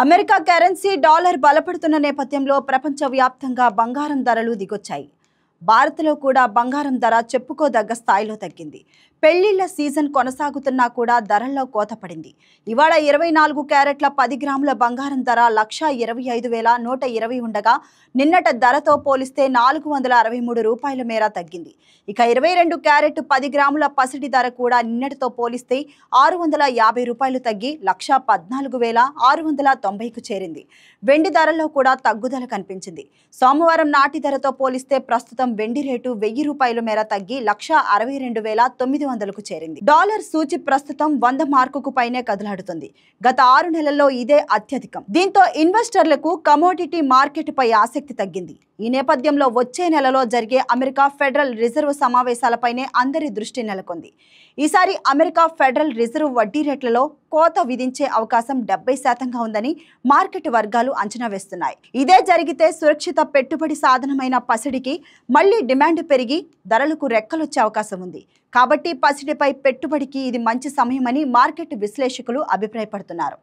America currency dollar బలపడుతున్న నేపథ్యంలో ప్రపంచవ్యాప్తంగా బంగారం ధరలు దిగొచ్చాయి. భారత్లో కూడా బంగారం ధర చెప్పుకోదగ్గ స్థాయిలో తగ్గింది. పెళ్లిళ్ల సీజన్ కొనసాగుతున్నా కూడా ధరల్లో కోత పడింది. ఇవాళ 24 క్యారెట్ల 10 గ్రాముల బంగారం ధర 1,25,120 ఉండగా నిన్నటి ధరతో పోలిస్తే 463 రూపాయల మేర తగ్గింది. ఇక 22 క్యారెట్ 10 గ్రాముల పసిడి ధర కూడా నిన్నటితో పోలిస్తే 650 రూపాయలు తగ్గి 1,14,690కు చేరింది. వెండి ధరల్లో కూడా తగ్గుదల కనిపించింది. సోమవారం నాటి ధరతో పోలిస్తే ప్రస్తుతం వెండి రేటు 1000 రూపాయల మేర తగ్గి 1,62,900కు చేరింది. డాలర్ సూచి ప్రస్తుతం 100 మార్కుకు పైనే కదలాడుతుంది. గత 6 నెలల్లో ఇదే అత్యధికం. దీంతో ఇన్వెస్టర్లకు కమోడిటీ మార్కెట్ పై ఆసక్తి తగ్గింది. ఈ నేపథ్యంలో వచ్చే నెలలో జరిగే అమెరికా ఫెడరల్ రిజర్వ్ సమావేశాలపైనే అందరి దృష్టి నెలకొంది. ఈసారి అమెరికా ఫెడరల్ రిజర్వ్ వడ్డీ రేట్లలో కోత విధించే అవకాశం 70% ఉందని మార్కెట్ వర్గాలు అంచనా వేస్తున్నాయి. ఇదే జరిగితే సురక్షిత పెట్టుబడి సాధనమైన పసిడికి మళ్లీ డిమాండ్ పెరిగి ధరలకు రెక్కలొచ్చే అవకాశం ఉంది. కాబట్టి పసిడిపై పెట్టుబడికి ఇది మంచి సమయమని మార్కెట్ విశ్లేషకులు అభిప్రాయపడుతున్నారు.